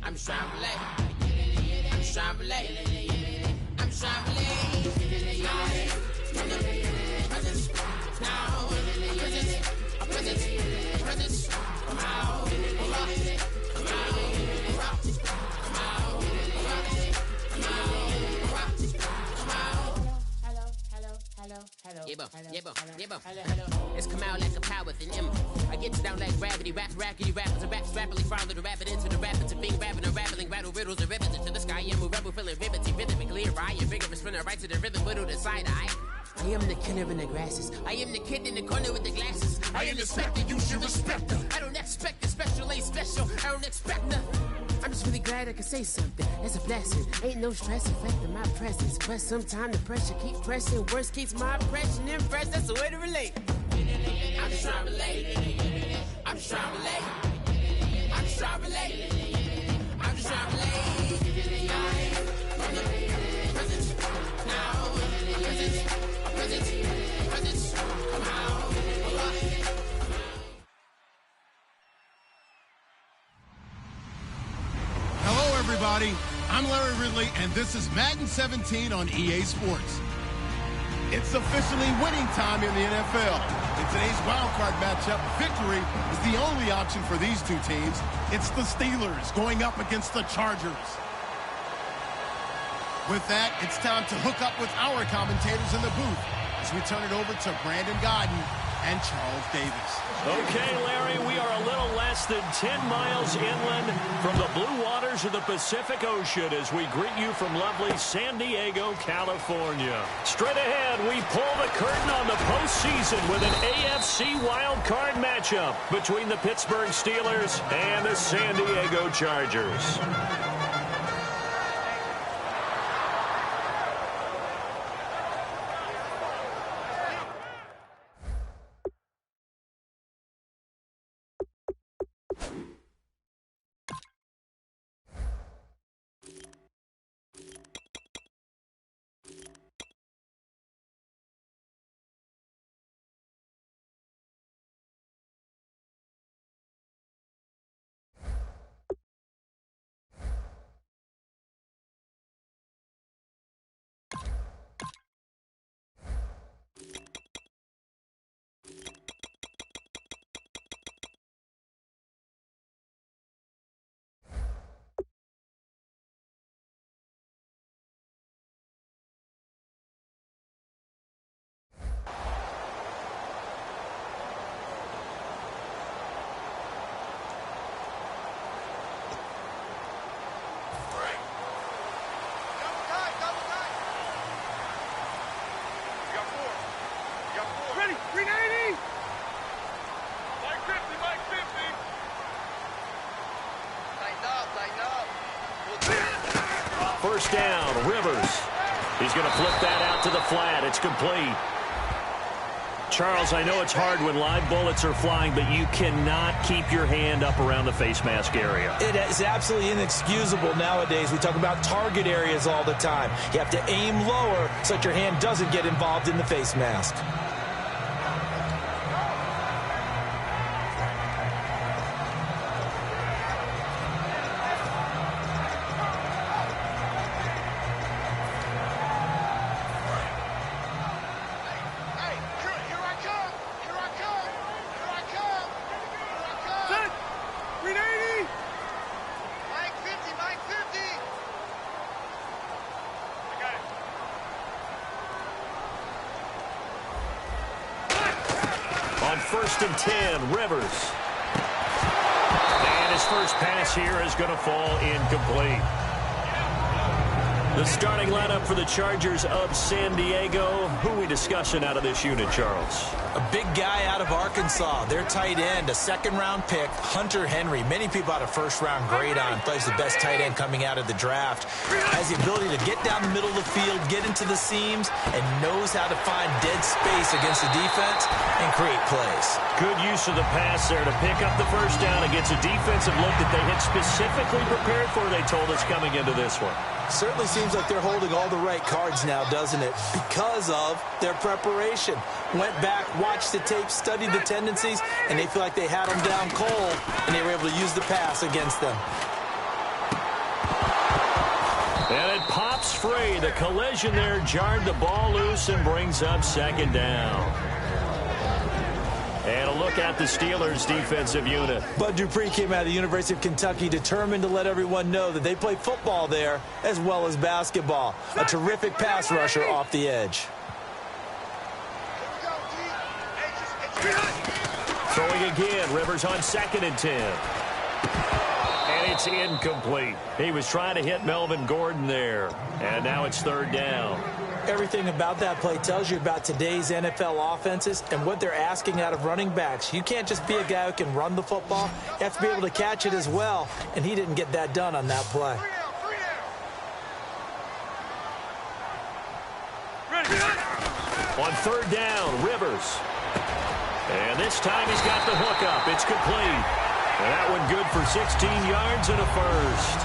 I'm Charlotte. I'm Charlotte. I'm Charlotte. Presence. Now. Presence. Come out. Come out. Come out. Come out. It's come out like a power with an M. I get down like gravity, rackety rappers, and raps rapidly follow the rapid into the rapids of being rapping and rattling, rattle riddles and rivets into the sky. I'm a rebel, feeling riveting, rhythmically right, and vigorous, spinner right to the rhythm, middle to side eye. I am the killer in the grasses. I am the kid in the corner with the glasses. I am the spectre, you should respect her. I don't expect the special, ain't special. I don't expect nothing. I'm just really glad I can say something. That's a blessing. Ain't no stress affecting my presence. But sometimes the pressure keep pressing. Worst keeps my impression impressed. That's the way to relate. I'm just trying to relate. I'm just trying to relate. I'm just trying to relate. I'm just trying to relate. Presence. Now. Presence. Come out. Hello, everybody. I'm Larry Ridley, and this is Madden 17 on EA Sports. It's officially winning time in the NFL. In today's wildcard matchup, victory is the only option for these two teams. It's the Steelers going up against the Chargers. With that, it's time to hook up with our commentators in the booth as we turn it over to Brandon Godden and Charles Davis. Okay, Larry, we are a little less than 10 miles inland from the blue waters of the Pacific Ocean as we greet you from lovely San Diego, California. Straight ahead, we pull the curtain on the postseason with an AFC wildcard matchup between the Pittsburgh Steelers and the San Diego Chargers. First down, Rivers. He's going to flip that out to the flat. It's complete. Charles, I know it's hard when live bullets are flying, but you cannot keep your hand up around the face mask area. It is absolutely inexcusable nowadays. We talk about target areas all the time. You have to aim lower so that your hand doesn't get involved in the face mask. First and 10, Rivers. And his first pass here is going to fall incomplete. The starting lineup for the Chargers of San Diego. Who are we discussing out of this unit, Charles? A big guy out of Arkansas, their tight end, a second-round pick, Hunter Henry. Many people had a first-round grade on him. Thought he's the best tight end coming out of the draft. Has the ability to get down the middle of the field, get into the seams, and knows how to find dead space against the defense and create plays. Good use of the pass there to pick up the first down against a defensive look that they had specifically prepared for, they told us, coming into this one. Certainly seems like they're holding all the right cards now, doesn't it? Because of their preparation. Went back, watched the tape, studied the tendencies, and they feel like they had them down cold, and they were able to use the pass against them. And it pops free. The collision there jarred the ball loose and brings up second down. And a look at the Steelers' defensive unit. Bud Dupree came out of the University of Kentucky determined to let everyone know that they play football there as well as basketball. A terrific pass rusher off the edge. Throwing again. Rivers on 2nd and 10. And it's incomplete. He was trying to hit Melvin Gordon there. And now it's 3rd down. Everything about that play tells you about today's NFL offenses and what they're asking out of running backs. You can't just be a guy who can run the football. You have to be able to catch it as well, and he didn't get that done on that play. On 3rd down, Rivers. And this time he's got the hook up. It's complete. And that one good for 16 yards and a first.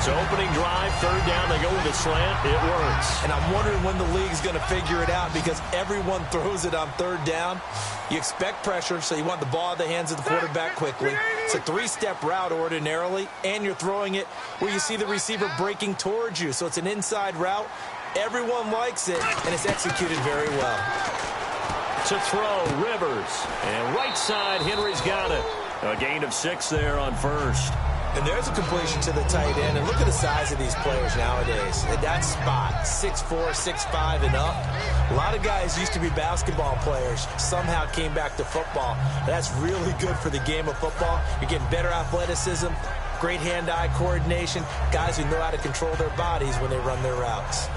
So opening drive, 3rd down, they go with a slant. It works. And I'm wondering when the league's going to figure it out because everyone throws it on 3rd down. You expect pressure, so you want the ball in the hands of the quarterback quickly. It's a 3-step route ordinarily, and you're throwing it where you see the receiver breaking towards you. So it's an inside route. Everyone likes it, and it's executed very well. To throw, Rivers. And right side, Henry's got it. A gain of 6 there on 1st. And there's a completion to the tight end. And look at the size of these players nowadays. At that spot, 6'4", 6'5", and up. A lot of guys used to be basketball players. Somehow came back to football. That's really good for the game of football. You're getting better athleticism, great hand-eye coordination, guys who know how to control their bodies when they run their routes.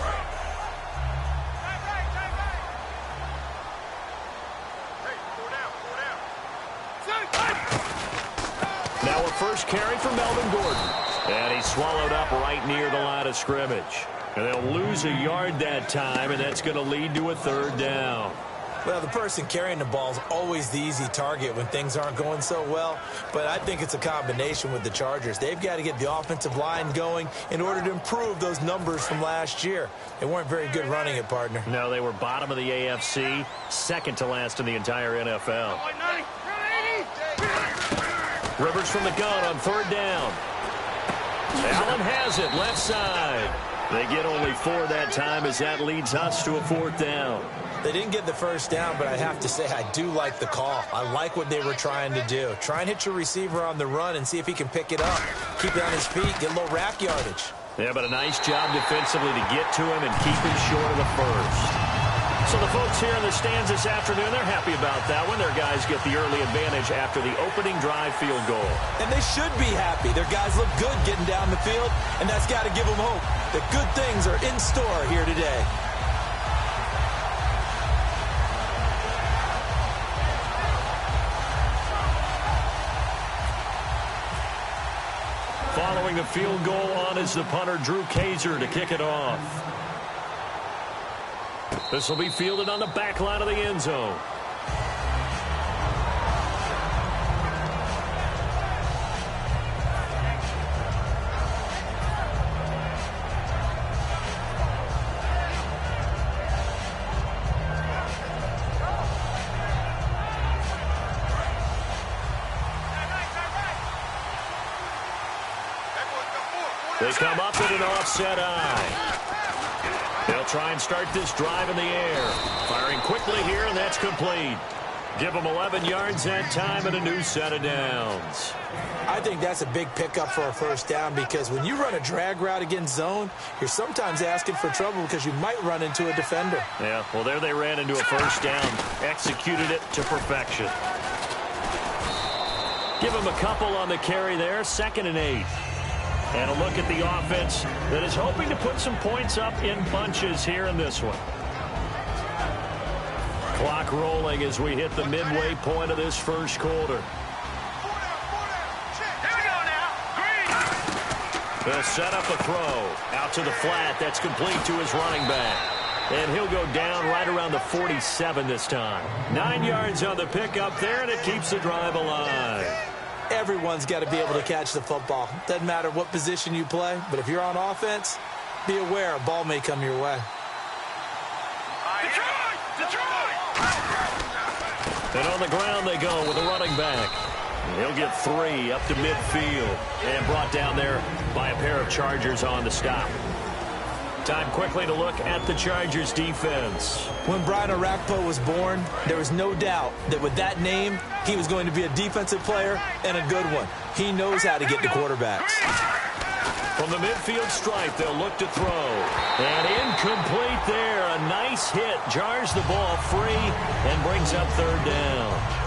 Now a first carry for Melvin Gordon. And he's swallowed up right near the line of scrimmage. And they'll lose a yard that time, and that's going to lead to a 3rd down. Well, the person carrying the ball is always the easy target when things aren't going so well. But I think it's a combination with the Chargers. They've got to get the offensive line going in order to improve those numbers from last year. They weren't very good running it, partner. No, they were bottom of the AFC, 2nd to last in the entire NFL. Rivers from the gun on 3rd down. Allen has it, left side. They get only 4 that time as that leads us to a 4th down. They didn't get the first down, but I have to say I do like the call. I like what they were trying to do. Try and hit your receiver on the run and see if he can pick it up. Keep it on his feet, get a little rack yardage. Yeah, but a nice job defensively to get to him and keep him short of the first. So the folks here in the stands this afternoon, they're happy about that one. Their guys get the early advantage after the opening drive field goal. And they should be happy. Their guys look good getting down the field, and that's got to give them hope that good things are in store here today. Following the field goal on is the punter, Drew Kaiser, to kick it off. This will be fielded on the back line of the end zone. They come up with an offset eye. They'll try and start this drive in the air. Firing quickly here, and that's complete. Give them 11 yards that time and a new set of downs. I think that's a big pickup for a first down because when you run a drag route against zone, you're sometimes asking for trouble because you might run into a defender. Yeah, well, there they ran into a first down. Executed it to perfection. Give them a couple on the carry there. 2nd and 8. And a look at the offense that is hoping to put some points up in bunches here in this one. Clock rolling as we hit the midway point of this first quarter. They'll set up a throw. Out to the flat. That's complete to his running back. And he'll go down right around the 47 this time. 9 yards on the pickup there, and it keeps the drive alive. Everyone's got to be able to catch the football. Doesn't matter what position you play, but if you're on offense, be aware a ball may come your way. And on the ground they go with a running back. He'll get 3 up to midfield and brought down there by a pair of Chargers on the stop. Time quickly to look at the Chargers defense. When Brian Orakpo was born, there was no doubt that with that name, he was going to be a defensive player and a good one. He knows how to get to quarterbacks. From the midfield stripe, they'll look to throw. And incomplete there. A nice hit. Jars the ball free and brings up third down.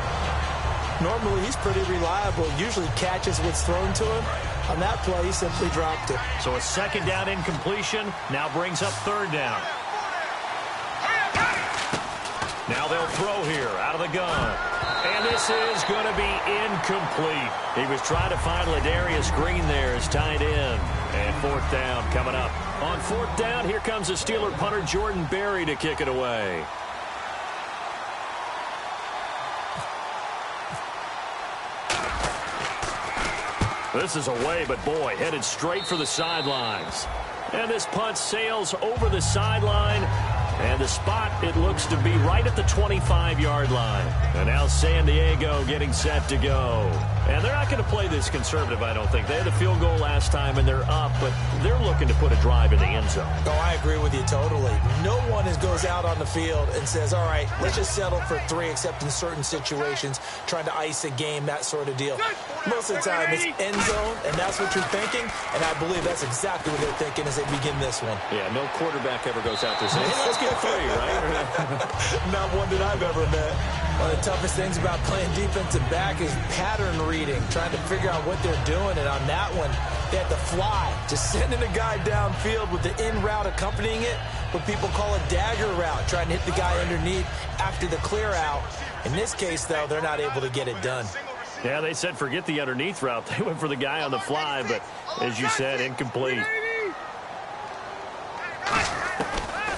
Normally, he's pretty reliable. Usually catches what's thrown to him. On that play, he simply dropped it. So a second down incompletion now brings up third down. Now they'll throw here out of the gun. And this is going to be incomplete. He was trying to find Ladarius Green there as tight end. And fourth down coming up. On fourth down, here comes the Steeler punter Jordan Berry to kick it away. This is away, but boy, headed straight for the sidelines. And this punt sails over the sideline. And the spot, it looks to be right at the 25-yard line. And now San Diego getting set to go. And they're not going to play this conservative, I don't think. They had a field goal last time, and they're up, but they're looking to put a drive in the end zone. Oh, I agree with you totally. No one goes out on the field and says, all right, let's just settle for 3, except in certain situations, trying to ice a game, that sort of deal. Most of the time, it's end zone, and that's what you're thinking, and I believe that's exactly what they're thinking as they begin this one. Yeah, no quarterback ever goes out there saying, hey, let's get 3, right? Not one that I've ever met. One of the toughest things about playing defensive back is pattern reading, trying to figure out what they're doing. And on that one, they had to fly, just sending a guy downfield with the in route accompanying it, what people call a dagger route, trying to hit the guy underneath after the clear out. In this case, though, they're not able to get it done. Yeah, they said forget the underneath route. They went for the guy on the fly, but as you said, incomplete.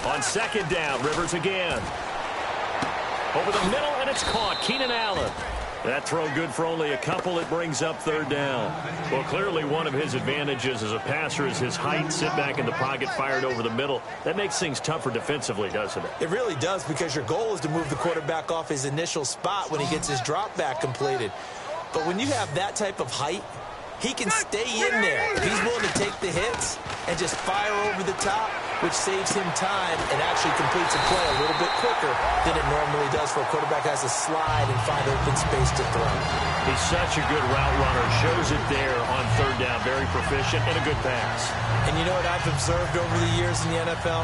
On second down, Rivers again. Over the middle, and it's caught. Keenan Allen. That throw good for only a couple. It brings up third down. Well, clearly one of his advantages as a passer is his height. Sit back in the pocket, fired over the middle. That makes things tougher defensively, doesn't it? It really does, because your goal is to move the quarterback off his initial spot when he gets his drop back completed. But when you have that type of height, he can stay in there. If he's willing to take the hits and just fire over the top, which saves him time and actually completes a play a little bit quicker than it normally does for a quarterback who has to slide and find open space to throw. He's such a good route runner. Shows it there on third down. Very proficient and a good pass. And you know what I've observed over the years in the NFL?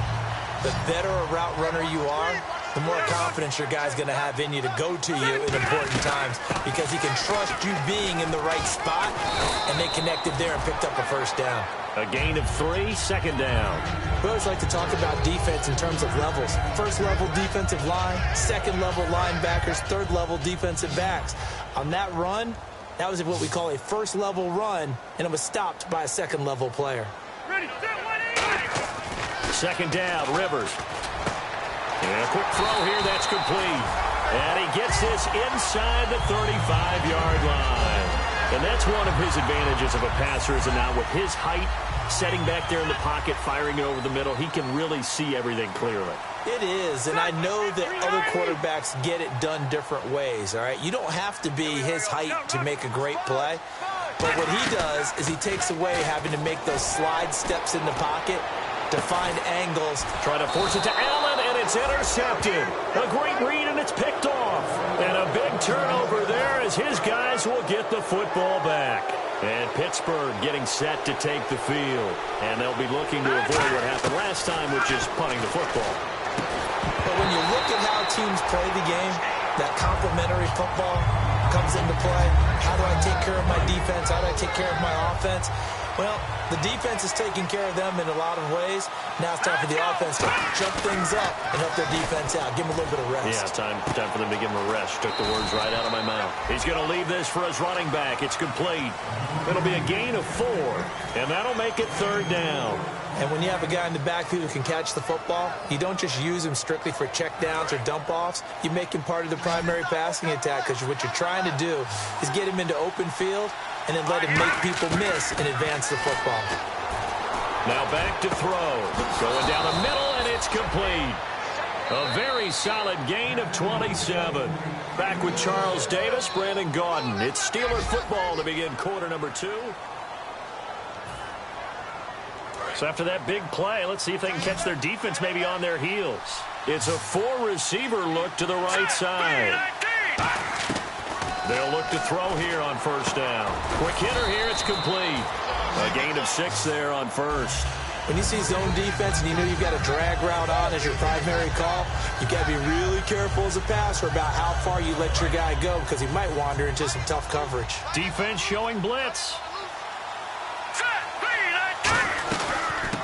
The better a route runner you are, the more confidence your guy's going to have in you to go to you in important times, because he can trust you being in the right spot, and they connected there and picked up a first down. A gain of 3, second down. We always like to talk about defense in terms of levels. First level defensive line, second level linebackers, third level defensive backs. On that run, that was what we call a first level run, and it was stopped by a second level player. Ready, set, second down, Rivers. And a quick throw here, that's complete. And he gets this inside the 35-yard line. And that's one of his advantages of a passer, is that now with his height, setting back there in the pocket, firing it over the middle, he can really see everything clearly. It is, and I know that other quarterbacks get it done different ways, all right? You don't have to be his height to make a great play. But what he does is he takes away having to make those slide steps in the pocket to find angles. Try to force it to Allen, and it's intercepted. A great read, and it's picked off. And a big turnover there as his guys will get the football back. And Pittsburgh getting set to take the field. And they'll be looking to avoid what happened last time, which is punting the football. But when you look at how teams play the game, that complementary football comes into play. How do I take care of my defense? How do I take care of my offense? Well, the defense is taking care of them in a lot of ways. Now it's time for the offense to jump things up and help their defense out. Give them a little bit of rest. Yeah, time for them to give him a rest. Took the words right out of my mouth. He's going to leave this for his running back. It's complete. It'll be a gain of 4, and that'll make it third down. And when you have a guy in the backfield who can catch the football, you don't just use him strictly for checkdowns or dump-offs. You make him part of the primary passing attack, because what you're trying to do is get him into open field and then let him make people miss and advance the football. Now back to throw. Going down the middle, and it's complete. A very solid gain of 27. Back with Charles Davis, Brandon Gaudin. It's Steeler football to begin quarter number 2. So after that big play, let's see if they can catch their defense maybe on their heels. It's a 4-receiver look to the right side. They'll look to throw here on first down. Quick hitter here, it's complete. A gain of 6 there on first. When you see zone defense and you know you've got a drag route on as your primary call, you've got to be really careful as a passer about how far you let your guy go because he might wander into some tough coverage. Defense showing blitz.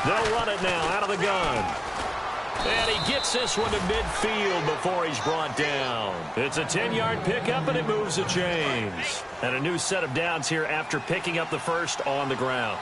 They'll run it now out of the gun. And he gets this one to midfield before he's brought down. It's a 10-yard pickup, and it moves the chains. And a new set of downs here after picking up the first on the ground.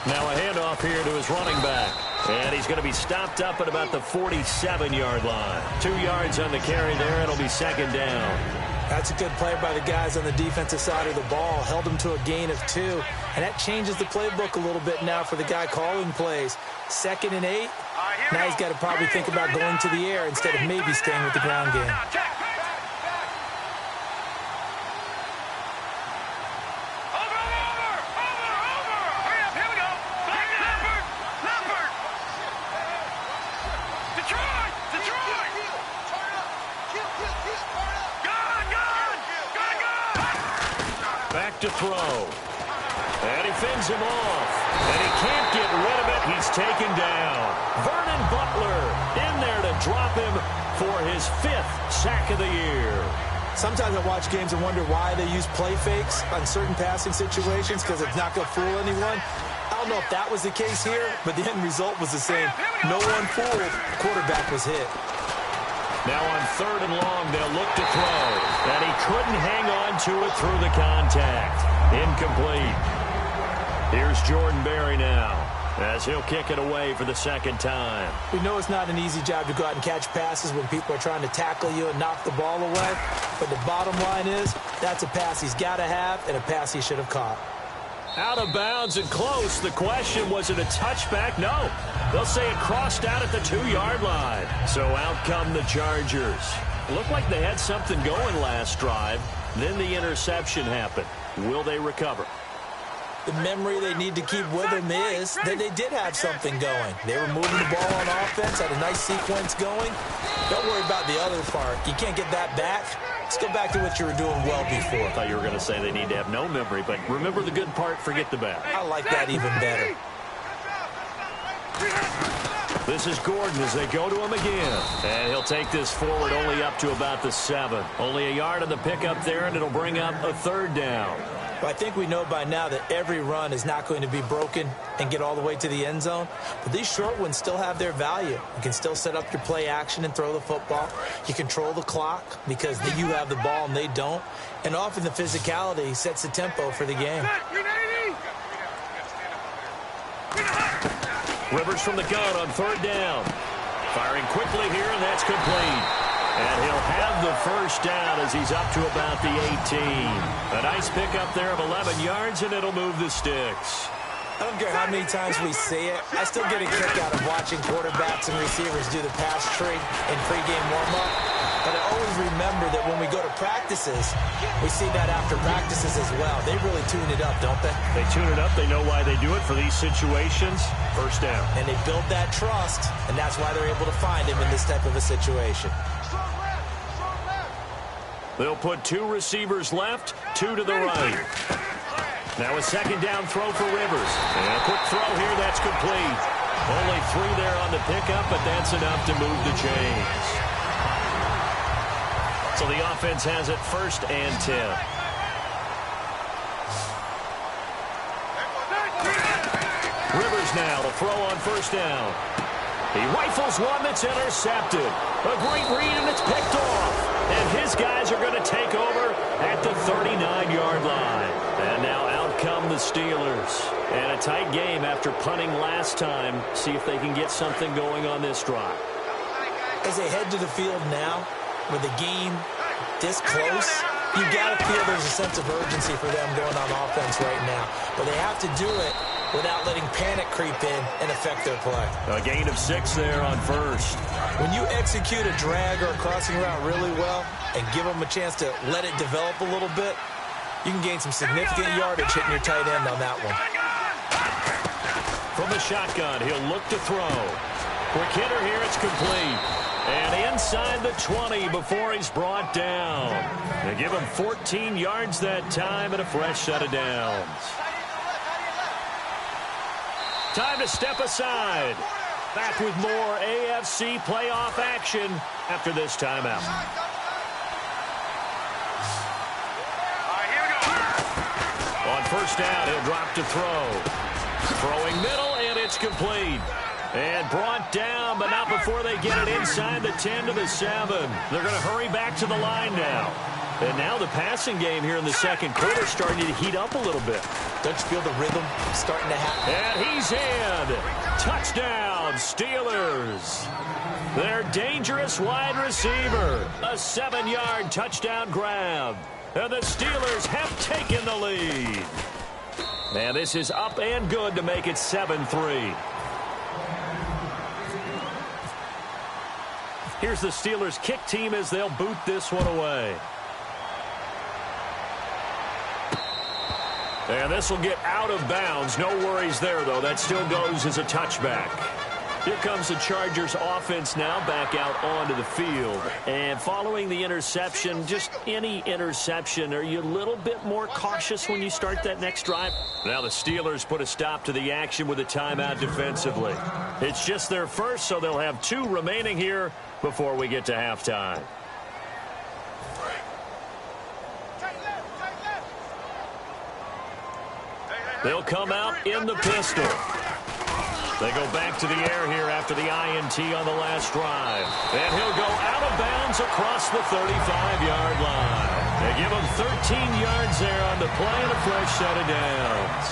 Now a handoff here to his running back. And he's going to be stopped up at about the 47-yard line. 2 yards on the carry there. It'll be second down. That's a good play by the guys on the defensive side of the ball. Held them to a gain of 2. And that changes the playbook a little bit now for the guy calling plays. 2nd and 8. Now he's got to probably think about going to the air instead of maybe staying with the ground game. Back to throw. And he fends him off. And he can't get rid of it. He's taken down. Vernon Butler in there to drop him for his 5th sack of the year. Sometimes I watch games and wonder why they use play fakes on certain passing situations because it's not going to fool anyone. I don't know if that was the case here, but the end result was the same. No one fooled. The quarterback was hit. Now on 3rd and long, they'll look to throw. And he couldn't hang on to it through the contact. Incomplete. Here's Jordan Berry now as he'll kick it away for the 2nd time. We know it's not an easy job to go out and catch passes when people are trying to tackle you and knock the ball away. But the bottom line is that's a pass he's got to have and a pass he should have caught. Out of bounds and close. The question, was it a touchback? No. They'll say it crossed out at the 2-yard line. So out come the Chargers. It looked like they had something going last drive. Then the interception happened. Will they recover? The memory they need to keep with them is that they did have something going. They were moving the ball on offense, had a nice sequence going. Don't worry about the other part. You can't get that back. Let's go back to what you were doing well before. I thought you were going to say they need to have no memory, but remember the good part, forget the bad. I like that even better. This is Gordon as they go to him again. And he'll take this forward only up to about the 7. Only a yard on the pickup there, and it'll bring up a 3rd down. But I think we know by now that every run is not going to be broken and get all the way to the end zone. But these short ones still have their value. You can still set up your play action and throw the football. You control the clock because you have the ball and they don't. And often the physicality sets the tempo for the game. Rivers from the gun on 3rd down. Firing quickly here, and that's complete. And he'll have the first down as he's up to about the 18. A nice pickup there of 11 yards, and it'll move the sticks. I don't care how many times we see it. I still get a kick out of watching quarterbacks and receivers do the pass tree in pregame warm-up. But I always remember that when we go to practices, we see that after practices as well. They really tune it up, don't they? They tune it up. They know why they do it for these situations. First down. And they build that trust, and that's why they're able to find him in this type of a situation. They'll put 2 receivers left, 2 to the right. Now a 2nd down throw for Rivers. And a quick throw here, that's complete. Only 3 there on the pickup, but that's enough to move the chains. So the offense has it 1st and 10. Rivers now to throw on 1st down. He rifles one that's intercepted. A great read, and it's picked off. And his guys are going to take over at the 39-yard line. And now out come the Steelers. And a tight game after punting last time. See if they can get something going on this drive. As they head to the field now, with the game this close, you got to feel there's a sense of urgency for them going on offense right now. But they have to do it without letting panic creep in and affect their play. A gain of 6 there on first. When you execute a drag or a crossing route really well and give them a chance to let it develop a little bit, you can gain some significant yardage hitting your tight end on that one. From the shotgun, he'll look to throw. Quick hitter here, it's complete. And inside the 20 before he's brought down. They give him 14 yards that time and a fresh set of downs. Time to step aside. Back with more AFC playoff action after this timeout. On first down, he'll drop to throw. Throwing middle, and it's complete. And brought down, but not before they get it inside the 10 to the 7. They're going to hurry back to the line now. And now the passing game here in the second quarter starting to heat up a little bit. Don't you feel the rhythm starting to happen? And he's in. Touchdown, Steelers. Their dangerous wide receiver. A 7-yard touchdown grab. And the Steelers have taken the lead. Man, this is up and good to make it 7-3. Here's the Steelers kick team as they'll boot this one away. And this will get out of bounds. No worries there, though. That still goes as a touchback. Here comes the Chargers offense now back out onto the field. And following the interception, just any interception, are you a little bit more cautious when you start that next drive? Now the Steelers put a stop to the action with a timeout defensively. It's just their first, so they'll have 2 remaining here before we get to halftime. They'll come out in the pistol. They go back to the air here after the INT on the last drive. And he'll go out of bounds across the 35-yard line. They give him 13 yards there on the play and a fresh set of downs.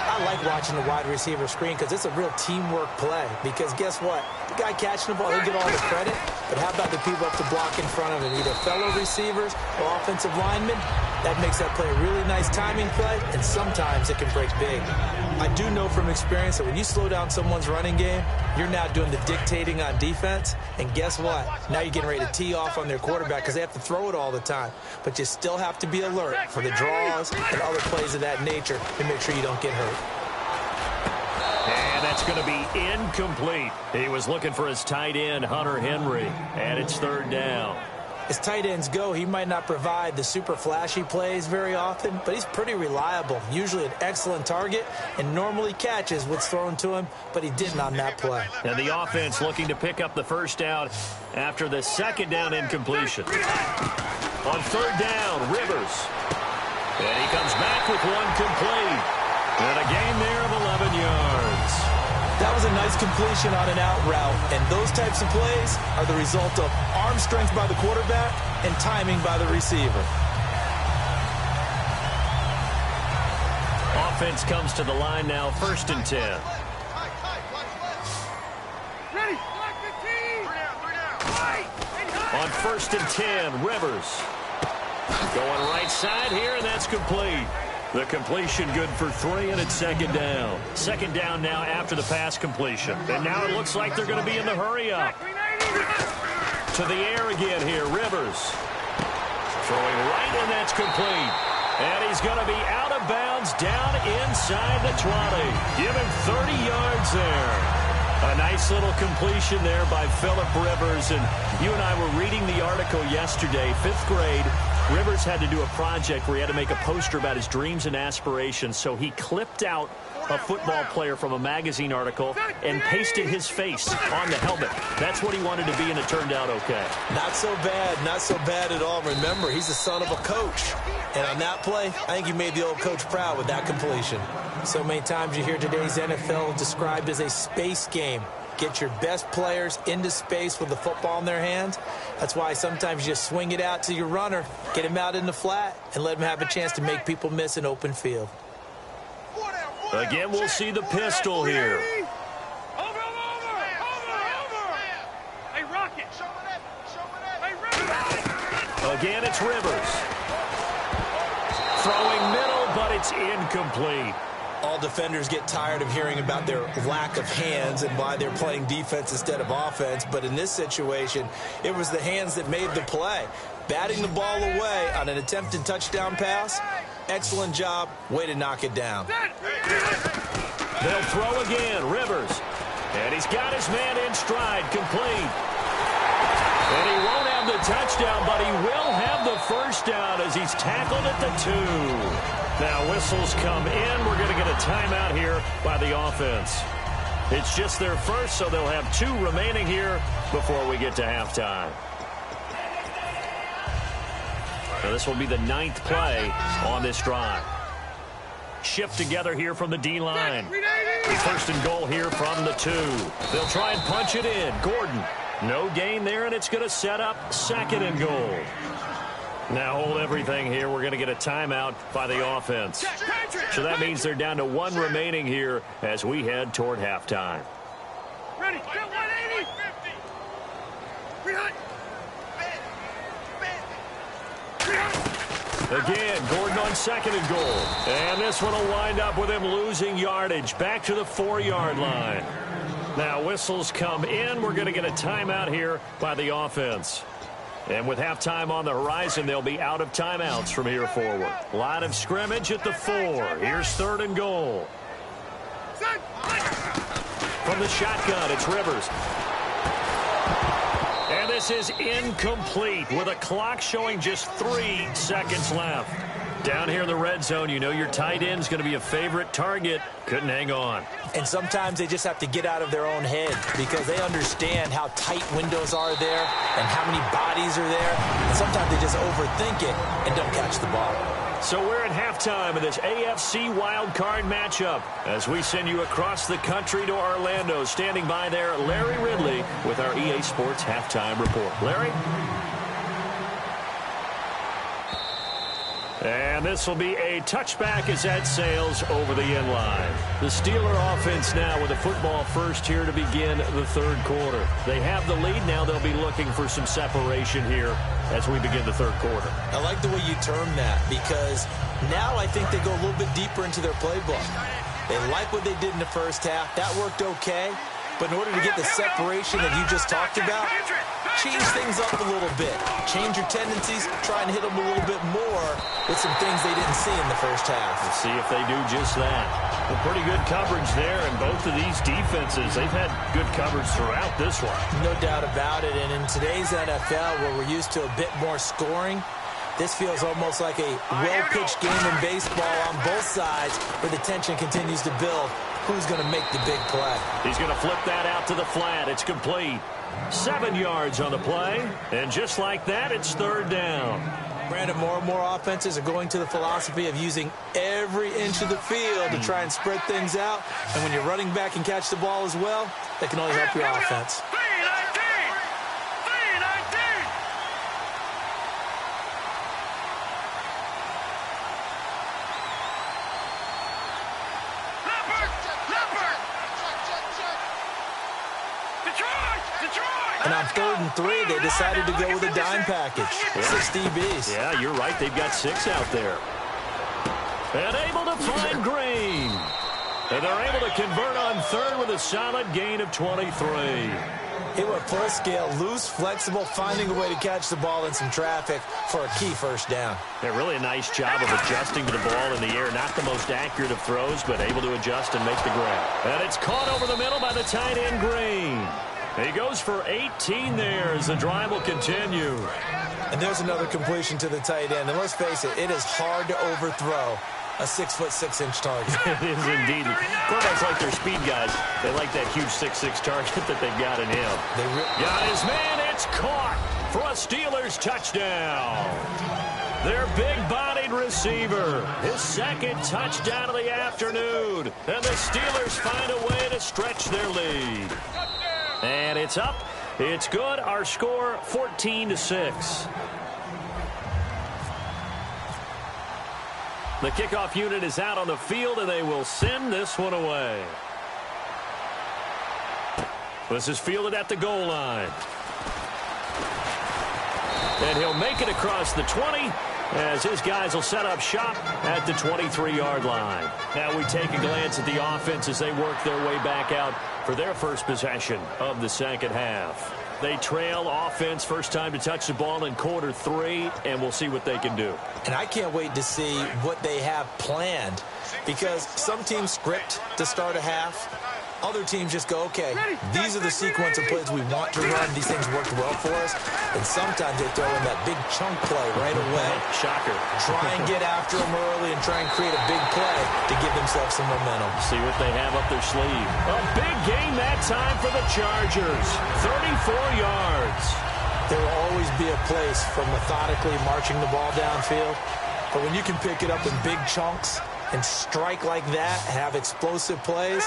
I like watching the wide receiver screen because it's a real teamwork play. Because guess what? The guy catching the ball, he'll get all the credit. But how about the people up the block in front of him? Either fellow receivers or offensive linemen. That makes that play a really nice timing play, and sometimes it can break big. I do know from experience that when you slow down someone's running game, you're now doing the dictating on defense. And guess what? Now you're getting ready to tee off on their quarterback because they have to throw it all the time. But you still have to be alert for the draws and other plays of that nature to make sure you don't get hurt. And that's going to be incomplete. He was looking for his tight end, Hunter Henry, and it's third down. As tight ends go, he might not provide the super flashy plays very often, but he's pretty reliable, usually an excellent target, and normally catches what's thrown to him, but he didn't on that play. And the offense looking to pick up the first down after the second down incompletion. On third down, Rivers. And he comes back with one complete. And a gain there of 11 yards. That was a nice completion on an out route, and those types of plays are the result of arm strength by the quarterback and timing by the receiver. Offense comes to the line now, 1st and 10. On 1st and 10, Rivers. Going right side here, and that's complete. The completion good for 3, and it's second down. Second down now after the pass completion. And now it looks like they're going to be in the hurry-up. To the air again here, Rivers. Throwing right, and that's complete. And he's going to be out of bounds down inside the 20. Give him 30 yards there. A nice little completion there by Phillip Rivers. And you and I were reading the article yesterday, 5th grade. Rivers had to do a project where he had to make a poster about his dreams and aspirations, so he clipped out a football player from a magazine article and pasted his face on the helmet. That's what he wanted to be, and it turned out okay. Not so bad at all. Remember, he's the son of a coach. And on that play, I think he made the old coach proud with that completion. So many times you hear today's NFL described as a space game. Get your best players into space with the football in their hands. That's why sometimes you just swing it out to your runner, get him out in the flat, and let him have a chance to make people miss an open field. Again, we'll see the pistol here. Again, it's Rivers. Throwing middle, but it's incomplete. All defenders get tired of hearing about their lack of hands and why they're playing defense instead of offense. But in this situation, it was the hands that made the play. Batting the ball away on an attempted touchdown pass. Excellent job. Way to knock it down. They'll throw again. Rivers. And he's got his man in stride. Complete. And he won't have the touchdown, but he will have the first down as he's tackled at the 2. Now whistles come in. We're going to get a timeout here by the offense. It's just their first, so they'll have 2 remaining here before we get to halftime. Now this will be the 9th play on this drive. Shift together here from the D-line. First and goal here from the 2. They'll try and punch it in. Gordon, no gain there, and it's going to set up 2nd and goal. Now hold everything here. We're going to get a timeout by the offense. So that means they're down to 1 remaining here as we head toward halftime. Ready, get 180. Again, Gordon on 2nd and goal. And this one will wind up with him losing yardage. Back to the 4-yard line. Now whistles come in. We're going to get a timeout here by the offense. And with halftime on the horizon, they'll be out of timeouts from here forward. Line of scrimmage at the 4. Here's 3rd and goal. From the shotgun, it's Rivers. And this is incomplete with a clock showing just 3 seconds left. Down here in the red zone, you know your tight end is going to be a favorite target. Couldn't hang on. And sometimes they just have to get out of their own head because they understand how tight windows are there and how many bodies are there. And sometimes they just overthink it and don't catch the ball. So we're at halftime of this AFC wildcard matchup as we send you across the country to Orlando. Standing by there, Larry Ridley with our EA Sports Halftime Report. Larry? And this will be a touchback as that sails over the end line. The Steeler offense now with a football first here to begin the 3rd quarter. They have the lead. Now they'll be looking for some separation here as we begin the 3rd quarter. I like the way you term that because now I think they go a little bit deeper into their playbook. They like what they did in the first half. That worked okay. But in order to get the separation that you just talked about, change things up a little bit. Change your tendencies, try and hit them a little bit more with some things they didn't see in the first half. We'll see if they do just that. Well, pretty good coverage there, and both of these defenses, they've had good coverage throughout this one. No doubt about it, and in today's NFL, where we're used to a bit more scoring, this feels almost like a well-pitched game in baseball on both sides where the tension continues to build. Who's going to make the big play? He's going to flip that out to the flat. It's complete. 7 yards on the play. And just like that, it's 3rd down. Brandon, more and more offenses are going to the philosophy of using every inch of the field to try and spread things out. And when you're running back and catch the ball as well, that can only help your offense. And on 3rd and 3, they decided to go with a dime package. 6 DBs. Yeah, you're right. They've got 6 out there. And able to find Green. And they're able to convert on 3rd with a solid gain of 23. He went full scale, loose, flexible, finding a way to catch the ball in some traffic for a key first down. Yeah, really a nice job of adjusting to the ball in the air. Not the most accurate of throws, but able to adjust and make the grab. And it's caught over the middle by the tight end, Green. He goes for 18 there as the drive will continue. And there's another completion to the tight end. And let's face it, it is hard to overthrow a 6'6" target. It is indeed. Quarterbacks like their speed guys. They like that huge 6'6" target that they've got in him. Got his man. It's caught for a Steelers touchdown. Their big-bodied receiver. His 2nd touchdown of the afternoon. And the Steelers find a way to stretch their lead. And it's up. It's good. Our score, 14-6. The kickoff unit is out on the field, and they will send this one away. This is fielded at the goal line. And he'll make it across the 20, as his guys will set up shop at the 23-yard line. Now we take a glance at the offense as they work their way back out for their first possession of the second half. They trail offense, first time to touch the ball in quarter 3, and we'll see what they can do. And I can't wait to see what they have planned, because some teams script to start a half. Other teams just go, okay, these are the sequence of plays we want to run. These things worked well for us. And sometimes they throw in that big chunk play right away. Shocker. Try and get after them early and try and create a big play to give themselves some momentum. See what they have up their sleeve. A big gain that time for the Chargers. 34 yards. There will always be a place for methodically marching the ball downfield. But when you can pick it up in big chunks and strike like that, have explosive plays,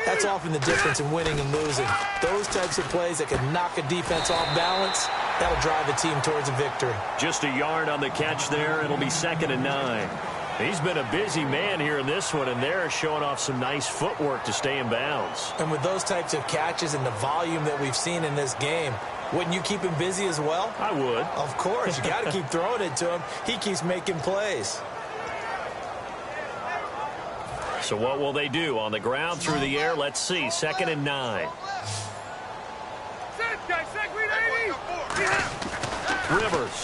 that's often the difference in winning and losing. Those types of plays that can knock a defense off balance, that'll drive a team towards a victory. Just a yard on the catch there. It'll be 2nd and 9. He's been a busy man here in this one, and they're showing off some nice footwork to stay in bounds. And with those types of catches and the volume that we've seen in this game, wouldn't you keep him busy as well? I would. Of course. You got to keep throwing it to him. He keeps making plays. So what will they do? On the ground, through the air, let's see. 2nd and 9. Rivers.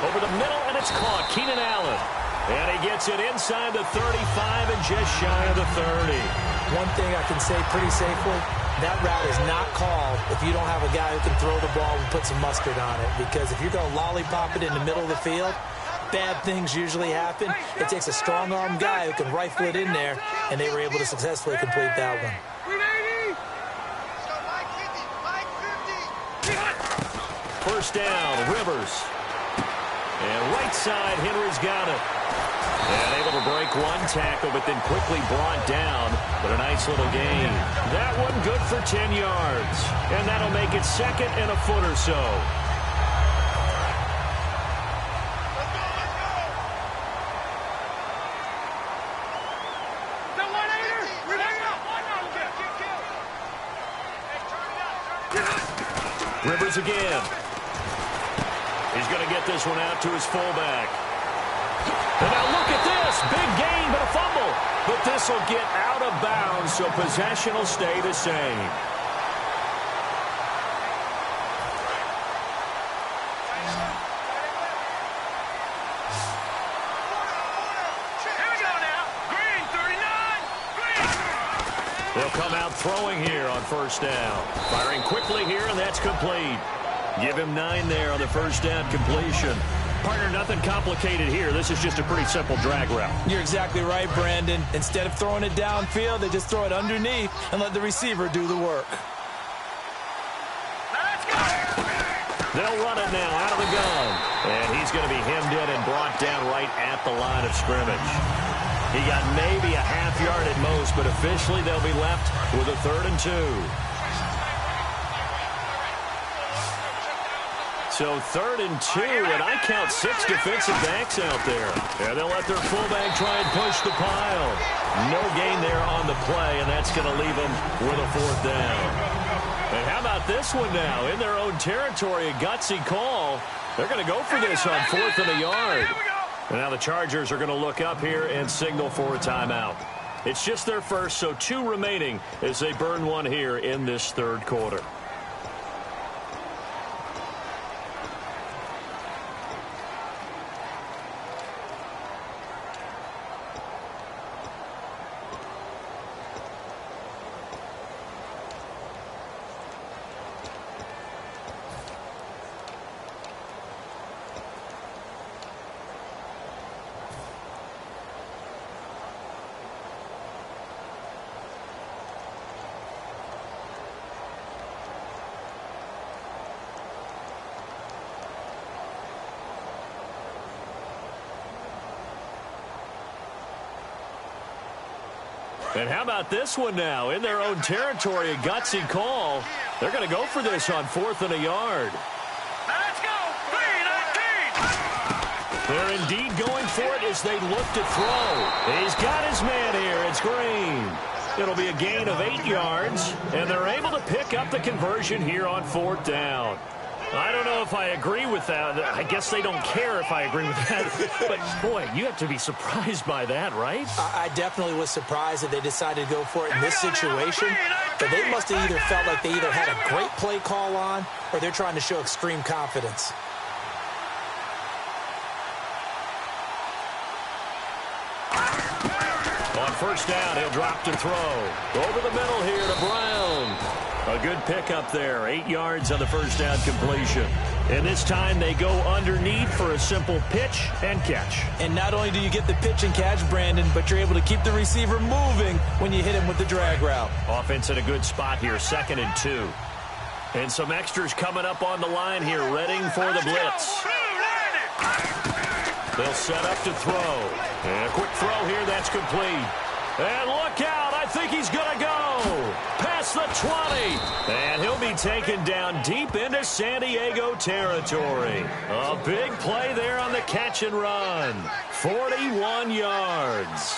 Over the middle, and it's caught. Keenan Allen. And he gets it inside the 35 and just shy of the 30. One thing I can say pretty safely, that route is not called if you don't have a guy who can throw the ball and put some mustard on it. Because if you're going to lollipop it in the middle of the field, bad things usually happen. It takes a strong-arm guy who can rifle it in there, and they were able to successfully complete that one. First down, Rivers. And right side, Henry's got it. And able to break one tackle, but then quickly brought down. But a nice little gain. That one good for 10 yards. And that'll make it 2nd and a foot or so. Rivers again. He's going to get this one out to his fullback. And now look at this. Big gain, but a fumble. But this will get out of bounds, so possession will stay the same. They'll come out throwing here on first down. Firing quickly here, and that's complete. Give him 9 there on the first down completion. Partner, nothing complicated here. This is just a pretty simple drag route. You're exactly right, Brandon. Instead of throwing it downfield, they just throw it underneath and let the receiver do the work. They'll run it now out of the gun. And he's going to be hemmed in and brought down right at the line of scrimmage. He got maybe a half yard at most, but officially they'll be left with a 3rd and 2. So 3rd and 2, and I count 6 defensive backs out there. And they'll let their fullback try and push the pile. No gain there on the play, and that's going to leave them with a 4th down. And how about this one now? In their own territory, a gutsy call. They're going to go for this on 4th and a yard. And now the Chargers are going to look up here and signal for a timeout. It's just their first, so 2 remaining as they burn one here in this 3rd quarter. And how about this one now? In their own territory, a gutsy call. They're going to go for this on 4th and a yard. Let's go! 3-19! They're indeed going for it as they look to throw. He's got his man here. It's Green. It'll be a gain of 8 yards, and they're able to pick up the conversion here on 4th down. I don't know if I agree with that. I guess they don't care if I agree with that. But, boy, you have to be surprised by that, right? I definitely was surprised that they decided to go for it in this situation. But they must have either felt like they either had a great play call on or they're trying to show extreme confidence. On first down, he'll drop to throw. Over the middle here to Brown. A good pickup there. 8 yards on the first down completion. And this time they go underneath for a simple pitch and catch. And not only do you get the pitch and catch, Brandon, but you're able to keep the receiver moving when you hit him with the drag route. Offense in a good spot here, 2nd and 2. And some extras coming up on the line here, readying for the blitz. They'll set up to throw. And a quick throw here, that's complete. And look out, I think he's going to go. Past the 20. And he'll be taken down deep into San Diego territory. A big play there on the catch and run. 41 yards.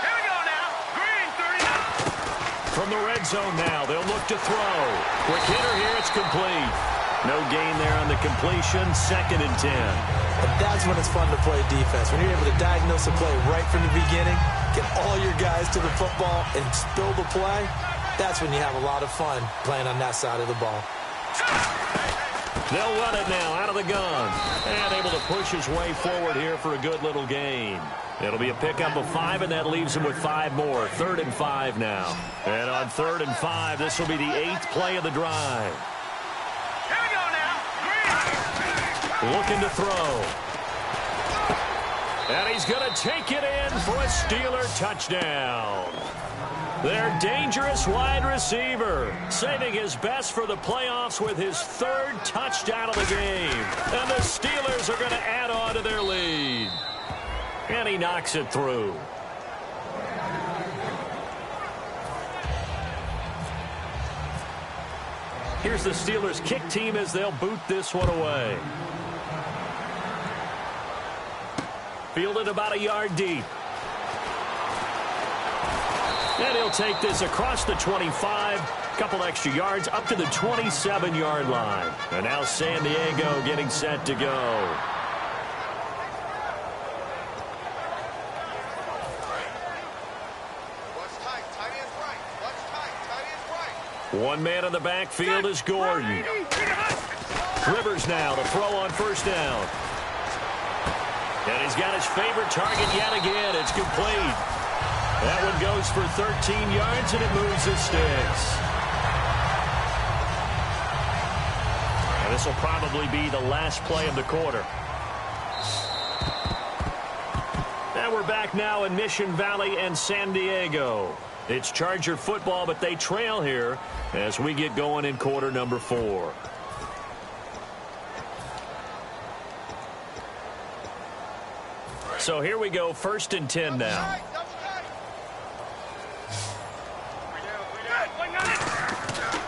Here we go now. Green, 39. From the red zone now, they'll look to throw. Quick hitter here, it's complete. No gain there on the completion, 2nd and 10. And that's when it's fun to play defense. When you're able to diagnose a play right from the beginning, get all your guys to the football and spill the play, that's when you have a lot of fun playing on that side of the ball. They'll run it now out of the gun. And able to push his way forward here for a good little gain. It'll be a pickup of 5, and that leaves him with 5 more. 3rd and 5 now. And on 3rd and 5, this will be the 8th play of the drive. Here we go now. Green. Looking to throw. And he's going to take it in for a Steeler touchdown. Their dangerous wide receiver, saving his best for the playoffs with his 3rd touchdown of the game. And the Steelers are going to add on to their lead. And he knocks it through. Here's the Steelers kick team as they'll boot this one away. Fielded about a yard deep. And he'll take this across the 25, couple extra yards up to the 27-yard line. And now San Diego getting set to go. One man in the backfield is Gordon. Rivers now to throw on first down. And he's got his favorite target yet again. It's complete. That one goes for 13 yards, and it moves the sticks. And this will probably be the last play of the quarter. And we're back now in Mission Valley and San Diego. It's Charger football, but they trail here as we get going in quarter number 4. So here we go, 1st and 10 now.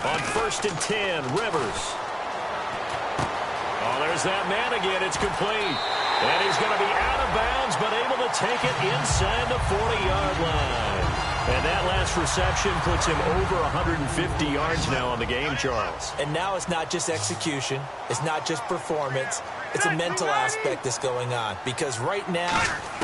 On 1st and 10, Rivers. Oh, there's that man again. It's complete. And he's going to be out of bounds, but able to take it inside the 40-yard line. And that last reception puts him over 150 yards now on the game, Charles. And now it's not just execution. It's not just performance. It's a mental aspect that's going on. Because right now,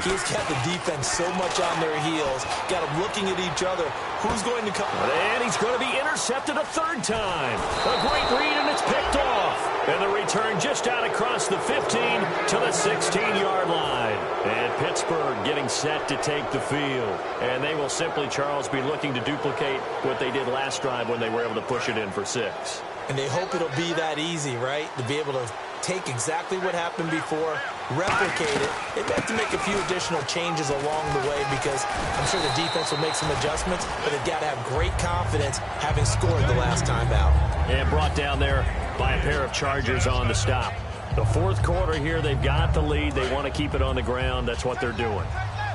he's got the defense so much on their heels, got them looking at each other. Who's going to come? And he's going to be intercepted a 3rd time. A great read, and it's picked off. And the return just out across the 15 to the 16-yard line. And Pittsburgh getting set to take the field. And they will simply, Charles, be looking to duplicate what they did last drive when they were able to push it in for 6. And they hope it'll be that easy, right? To be able to take exactly what happened before, replicate it. They may have to make a few additional changes along the way because I'm sure the defense will make some adjustments, but they've got to have great confidence having scored the last time out. And brought down there by a pair of Chargers on the stop. The 4th quarter here, they've got the lead. They want to keep it on the ground. That's what they're doing.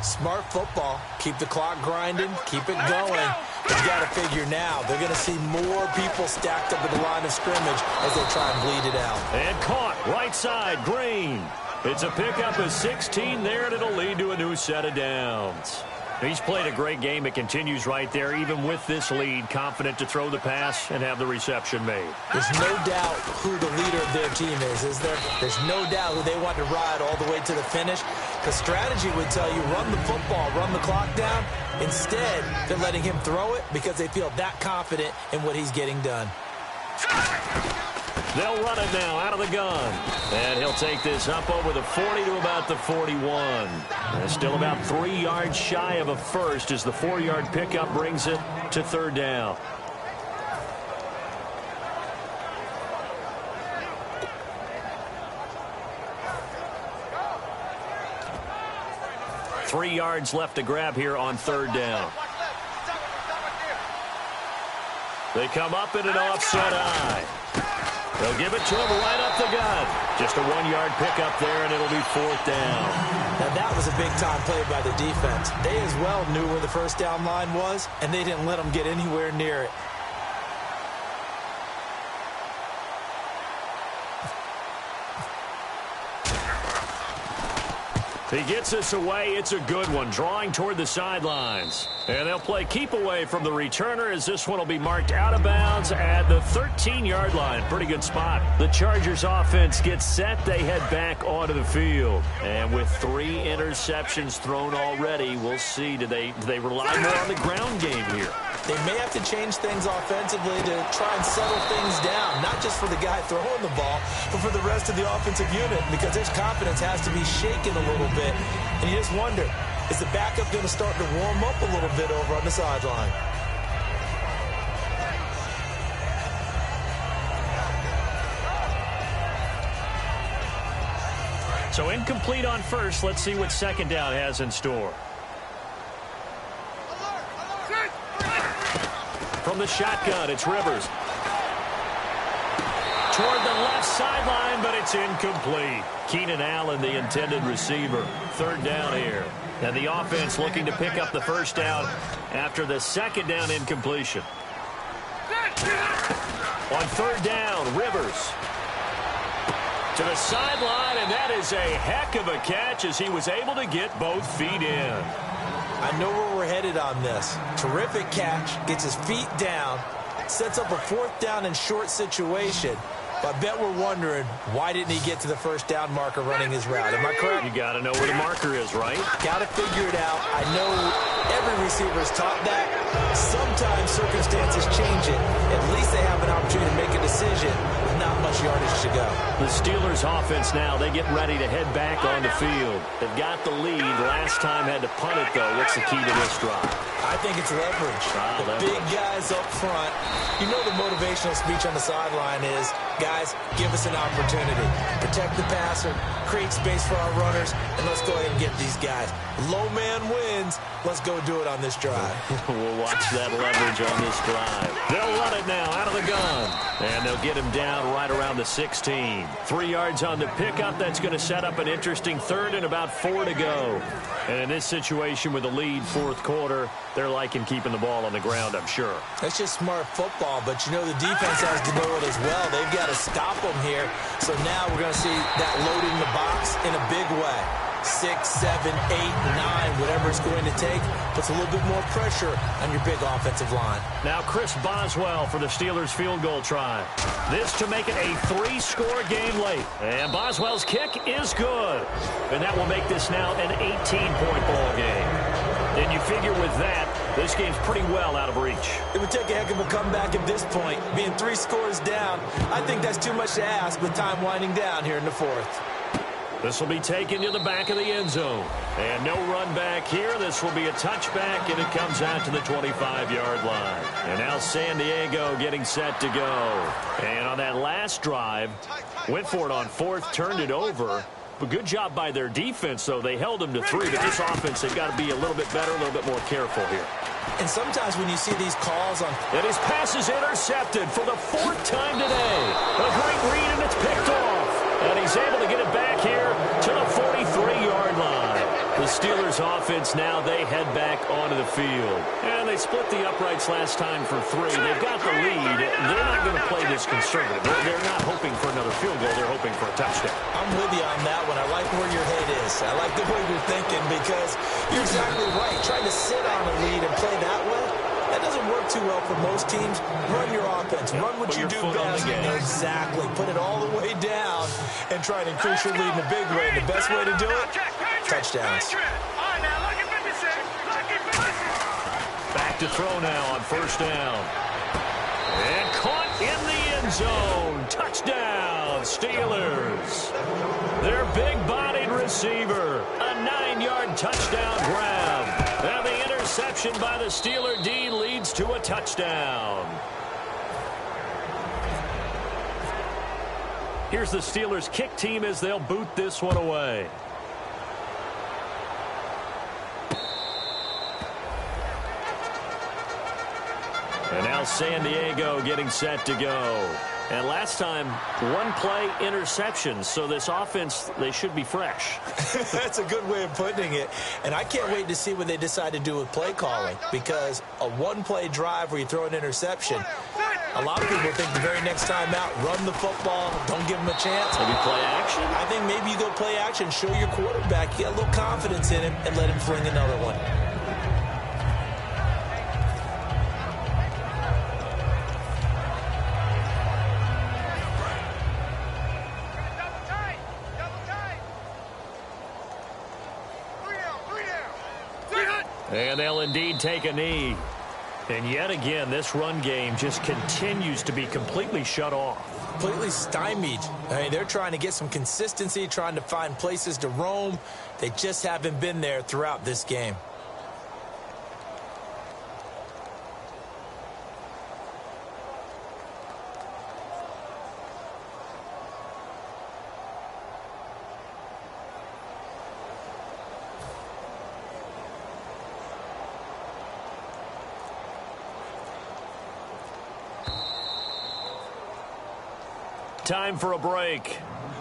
Smart football. Keep the clock grinding. Keep it going. You've got to figure now they're going to see more people stacked up at the line of scrimmage as they try and bleed it out. And caught right side, Green. It's a pickup of 16 there, and it'll lead to a new set of downs. He's played a great game. It continues right there, even with this lead, confident to throw the pass and have the reception made. There's no doubt who the leader of their team is there? There's no doubt who they want to ride all the way to the finish. Because strategy would tell you, run the football, run the clock down. Instead, they're letting him throw it because they feel that confident in what he's getting done. They'll run it now out of the gun. And he'll take this up over the 40 to about the 41. And still about 3 yards shy of a first as the 4-yard pickup brings it to third down. Three yards left to grab here on third down. They come up in an offset eye. They'll give it to him right up the gut. Just a 1-yard pickup there, and it'll be fourth down. Now, that was a big-time play by the defense. They as well knew where the first down line was, and they didn't let them get anywhere near it. He gets this away. It's a good one, drawing toward the sidelines. And they'll play keep away from the returner as this one will be marked out of bounds at the 13-yard line. Pretty good spot. The Chargers offense gets set. They head back onto the field. And with 3 interceptions thrown already, we'll see. Do they rely more on the ground game here? They may have to change things offensively to try and settle things down, not just for the guy throwing the ball, but for the rest of the offensive unit, because his confidence has to be shaken a little bit. And you just wonder, is the backup going to start to warm up a little bit over on the sideline? So incomplete on first. Let's see what second down has in store. From the shotgun, it's Rivers. Toward the left sideline, but it's incomplete. Keenan Allen, the intended receiver. Third down here. And the offense looking to pick up the first down after the second down incompletion. On third down, Rivers. To the sideline, and that is a heck of a catch as he was able to get both feet in. I know where we're headed on this. Terrific catch, gets his feet down, sets up a fourth down and short situation. But I bet we're wondering, why didn't he get to the first down marker running his route? Am I correct? You got to know where the marker is, right? Got to figure it out. I know every receiver is taught that. Sometimes circumstances change it. At least they have an opportunity to make a decision with not much yardage to go. The Steelers offense now, they get ready to head back on the field. They've got the lead. Last time had to punt it, though. What's the key to this drive? I think it's leverage. The big guys up front. You know the motivational speech on the sideline is, guys, give us an opportunity. Protect the passer, create space for our runners, and let's go ahead and get these guys. Low man wins. Let's go do it on this drive. We'll watch that leverage on this drive. They'll run it now out of the gun. And they'll get him down right around the 16. 3 yards on the pickup. That's going to set up an interesting third and about 4 to go. And in this situation with the lead fourth quarter, they're liking keeping the ball on the ground, I'm sure. That's just smart football, but you know the defense has to know it as well. They've got to stop them here. So now we're going to see that loading the box in a big way. 6, 7, 8, 9, whatever it's going to take, puts a little bit more pressure on your big offensive line. Now Chris Boswell for the Steelers field goal try. This to make it a 3-score game late. And Boswell's kick is good. And that will make this now an 18-point ball game. And you figure with that, this game's pretty well out of reach. It would take a heck of a comeback at this point. Being 3 scores down, I think that's too much to ask with time winding down here in the fourth. This will be taken to the back of the end zone. And no run back here. This will be a touchback, and it comes out to the 25-yard line. And now San Diego getting set to go. And on that last drive, went for it on fourth, turned it over. But good job by their defense, though. They held them to 3, but this offense, they've got to be a little bit better, a little bit more careful here. And sometimes when you see these calls on... And his pass is intercepted for the 4th time today. A great read, and it's picked off. And he's able to get it back here to the 43-yard line. The Steelers offense now, they head back onto the field. And they split the uprights last time for 3. They've got the lead. They're not going to play is conservative. They're not hoping for another field goal. They're hoping for a touchdown. I'm with you on that one. I like where your head is. I like the way you're thinking because you're exactly right. Trying to sit on a lead and play that way, that doesn't work too well for most teams. Run your offense. Run what you do best. Exactly. Put it all the way down and try to increase your lead in a big way. And the best way to do it, touchdowns. Back to throw now on first down. And caught in the end zone. Touchdown, Steelers. Their big-bodied receiver. A 9-yard touchdown grab. And the interception by the Steeler D leads to a touchdown. Here's the Steelers kick team as they'll boot this one away. And now San Diego getting set to go. And last time, one-play interception. So this offense, they should be fresh. That's a good way of putting it. And I can't wait to see what they decide to do with play calling. Because a one-play drive where you throw an interception, a lot of people think the very next time out, run the football, don't give them a chance. Maybe play action? I think maybe you go play action, show your quarterback, you got a little confidence in him, and let him fling another one. And they'll indeed take a knee. And yet again, this run game just continues to be completely shut off. Completely stymied. I mean, they're trying to get some consistency, trying to find places to roam. They just haven't been there throughout this game. Time for a break.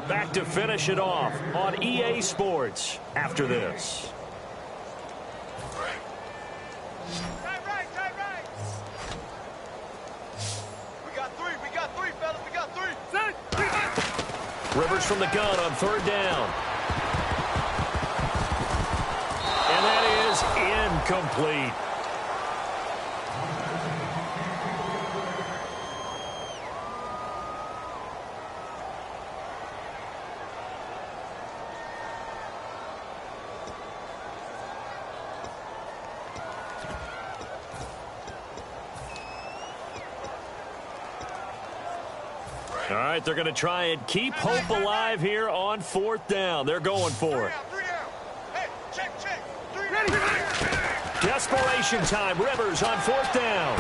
Back to finish it off on EA Sports after this. Tight right. We got three, fellas. We got three. Rivers from the gun on third down. And that is incomplete. All right, they're going to try and keep hope alive here on fourth down. They're going for it. Hey, check. Desperation time. Rivers on fourth down.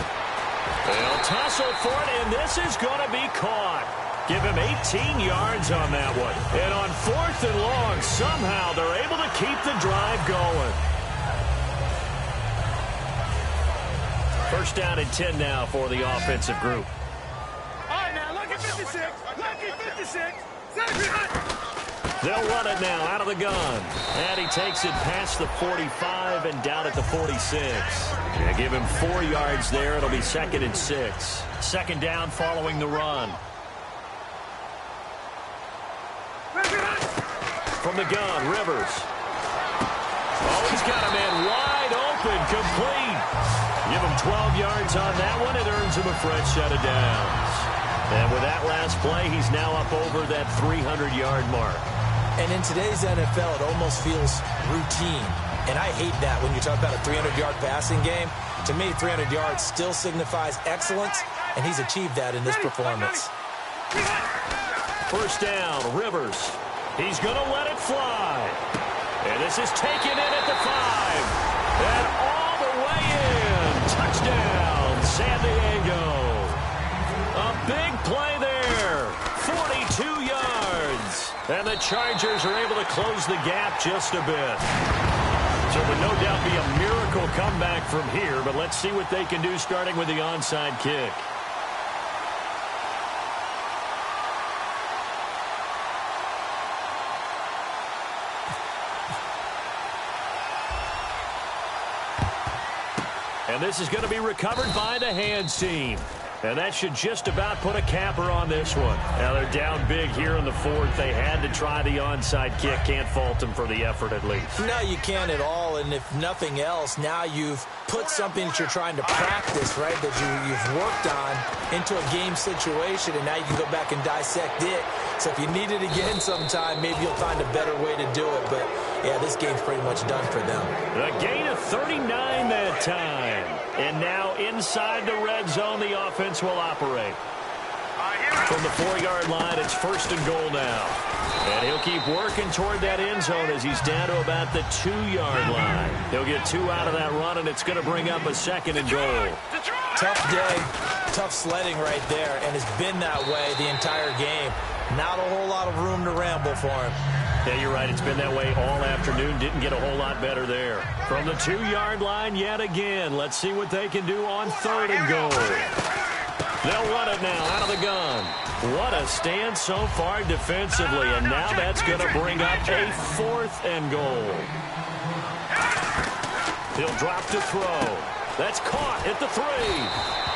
They'll tussle for it, and this is going to be caught. Give him 18 yards on that one. And on fourth and long, somehow they're able to keep the drive going. First down and 10 now for the offensive group. They'll run it now out of the gun. And he takes it past the 45 and down at the 46. Yeah, give him 4 yards there. It'll be 2nd and 6. Second down following the run. From the gun, Rivers. Oh, he's got a man wide open, complete. Give him 12 yards on that one. It earns him a fresh set of downs. And with that last play, he's now up over that 300-yard mark. And in today's NFL, it almost feels routine. And I hate that when you talk about a 300-yard passing game. To me, 300 yards still signifies excellence, and he's achieved that in this performance. First down, Rivers. He's going to let it fly. And this is taken in at the 5. And all the way in. Touchdown, San Diego. A big play there. 42 yards. And the Chargers are able to close the gap just a bit. So it would no doubt be a miracle comeback from here, but let's see what they can do starting with the onside kick. And this is going to be recovered by the hands team. And that should just about put a capper on this one. Now they're down big here in the fourth. They had to try the onside kick. Can't fault them for the effort at least. No, you can't at all. And if nothing else, now you've put something that you're trying to practice, right, that you've worked on into a game situation, and now you can go back and dissect it. So if you need it again sometime, maybe you'll find a better way to do it. But, yeah, this game's pretty much done for them. A gain of 39 that time. And now inside the red zone, the offense will operate. From the 4-yard line, it's first and goal now. And he'll keep working toward that end zone as he's down to about the 2-yard line. He'll get 2 out of that run, and it's going to bring up a second and goal. Tough day, tough sledding right there, and it's been that way the entire game. Not a whole lot of room to ramble for him. Yeah, you're right. It's been that way all afternoon. Didn't get a whole lot better there. From the 2-yard line yet again. Let's see what they can do on third and goal. They'll run it now out of the gun. What a stand so far defensively, and now that's going to bring up a fourth and goal. He'll drop to throw. That's caught at the 3.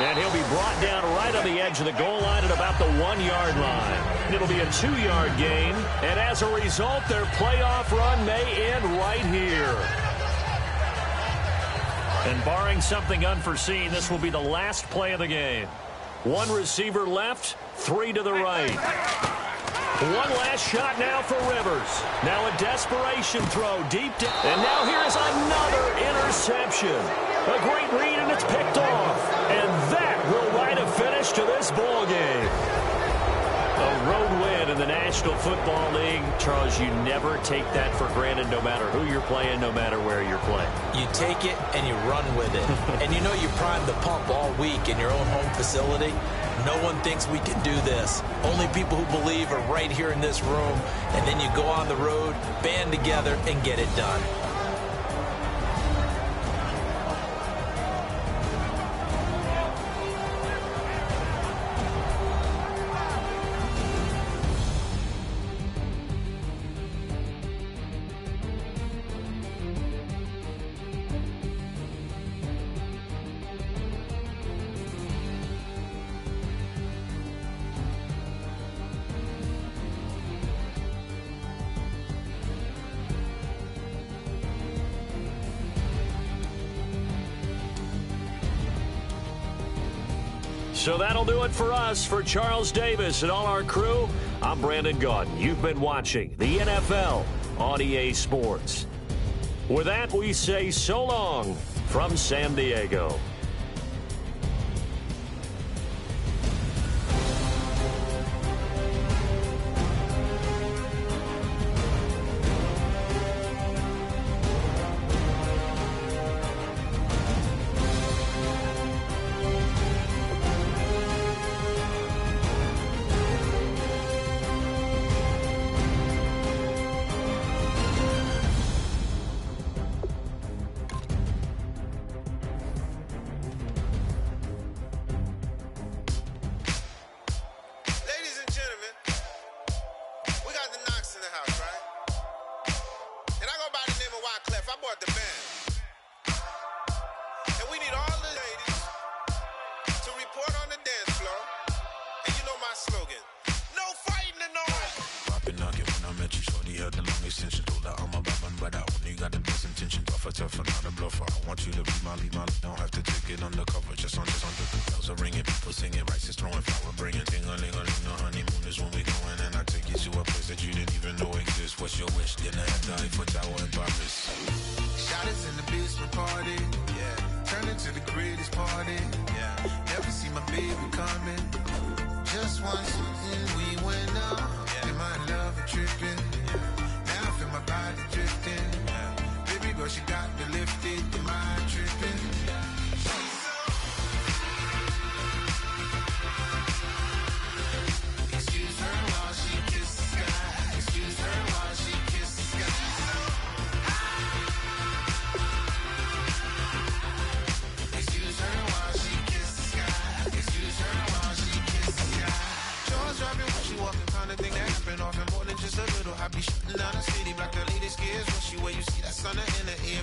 And he'll be brought down right on the edge of the goal line at about the 1-yard line. It'll be a 2-yard gain, and as a result, their playoff run may end right here. And barring something unforeseen, this will be the last play of the game. 1 receiver left, 3 to the right. One last shot now for Rivers. Now a desperation throw deep down. And now here's another interception. A great read, and it's picked off. And that will write a finish to this ball game. A road win in the National Football League. Charles, you never take that for granted no matter who you're playing, no matter where you're playing. You take it and you run with it. And you know you primed the pump all week in your own home facility. No one thinks we can do this. Only people who believe are right here in this room. And then you go on the road, band together, and get it done. So that'll do it for us. For Charles Davis and all our crew, I'm Brandon Gaudin. You've been watching the NFL on EA Sports. With that, we say so long from San Diego.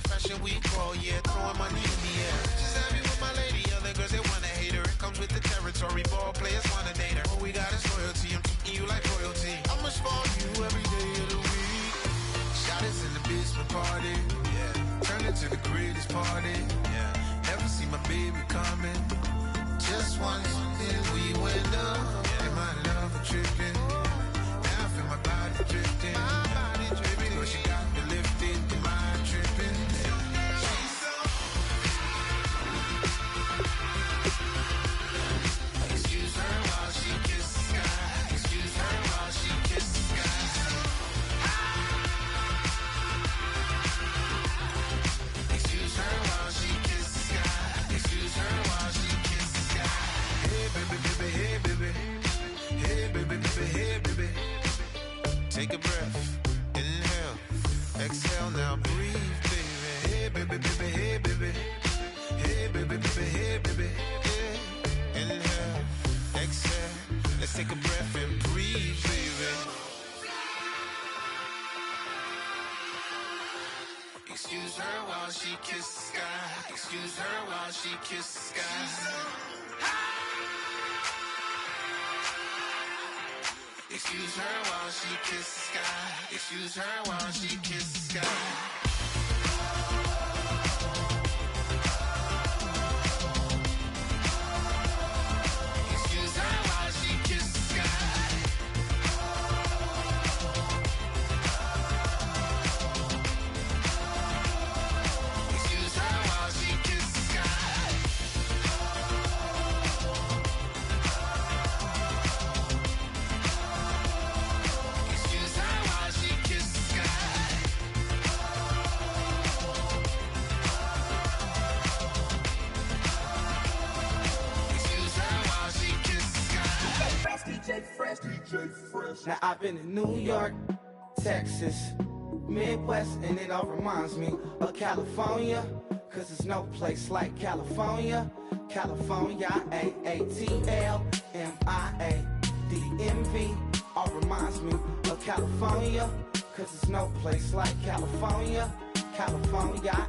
Fashion week, oh yeah, throwing money in the air. She's happy with my lady, other girls they wanna hate her. comes with the territory. Ball players want a nader. All we got is loyalty. I'm treating you like royalty. I'ma spoil you every day of the week. Shot is in the basement party. Yeah. Turn it to the greatest party. Yeah. Never see my baby coming. Just once, then we went up. Yeah. And my love was tripping. Now I feel my body drifting. My body dripping. But she got me lifted. The mind tripping. She's so. Excuse her while she kisses the sky. Excuse her while she kisses the sky. Excuse her while she kisses the sky. Excuse her while she kisses the sky. Hey baby, baby, hey baby. Hey baby, baby, hey baby. Take a breath, inhale, exhale, now breathe, baby. Hey baby, baby, hey baby. Hey baby, baby, hey baby. Yeah. Inhale, exhale, let's take a breath and breathe, baby. Excuse her while she kisses the sky. Excuse her while she kisses the sky. Excuse her while she kisses the sky. Excuse her while she kisses the sky. Excuse her while she kisses the sky. Excuse her while she kisses the sky. Excuse her while she kisses the sky. Excuse her while she kisses the sky. Now I've been in New York, Texas, Midwest, and it all reminds me of California, cause there's no place like California. California, AATLMIADMV, all reminds me of California, cause there's no place like California. California,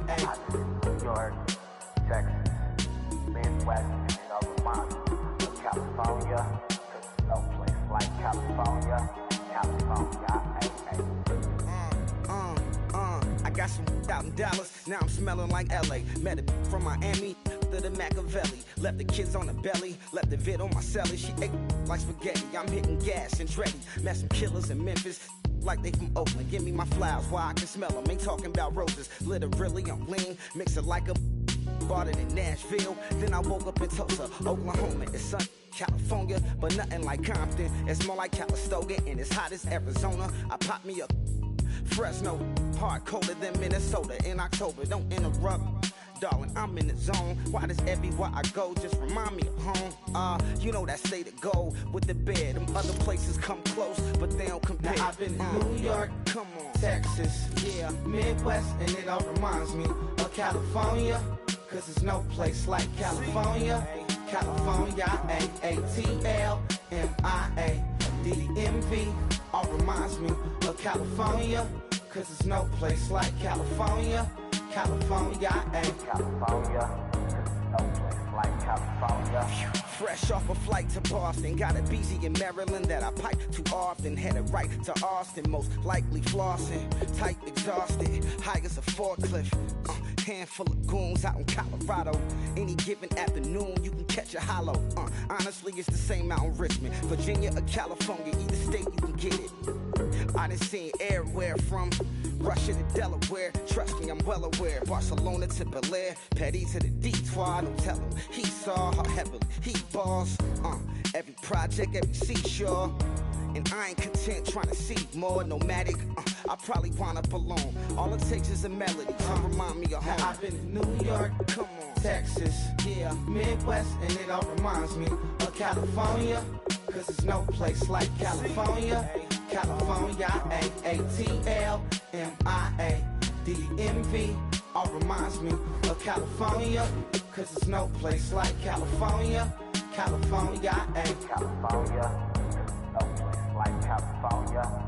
New York, Texas, Midwest, and it all reminds me of California, cause there's no place like California. California, I got some out in Dallas, now I'm smelling like LA. Met a from Miami to the Machiavelli. Left the kids on the belly, left the vid on my celly. She ate like spaghetti, I'm hitting gas and Dreddy. Met some killers in Memphis, like they from Oakland. Give me my flowers while I can smell them. Ain't talking about roses, literally I'm lean. Mix it like a bought it in Nashville. Then I woke up in Tulsa, Oklahoma. It's sun, California, but nothing like Compton. It's more like Calistoga and it's hot as Arizona. I pop me a Fresno, hard colder than Minnesota in October. Don't interrupt, darling, I'm in the zone. Why does everywhere I go just remind me of home? You know that state of gold with the bed. Them other places come close, but they don't compare. Now I've been in New York, come on, Texas, yeah, Midwest, and it all reminds me of California, cause there's no place like California. California, AATLMIADMV, all reminds me of California, cause there's no place like California. California, California, no place like California. Fresh off a flight to Boston, got a BZ in Maryland that I pipe too often. Headed right to Austin, most likely flossing. Tight, exhausted, high as a forklift. Handful of goons out in Colorado. Any given afternoon, you can catch a hollow. Honestly, it's the same out in Richmond, Virginia or California. Either state, you can get it. I done seen everywhere from Russia to Delaware. Trust me, I'm well aware. Barcelona to Bel Air, Petty to the Detroit. Don't tell him he saw how heavily he balls. Every project, every seashore. And I ain't content trying to see more nomadic. I probably wind up alone. All it takes is a melody to remind me of home. Now I've been in New York, come on, Texas, yeah, Midwest, and it all reminds me of California, cause there's no place like California. California, AATLMIADMV, all reminds me of California, cause there's no place like California. California, California, no place like California.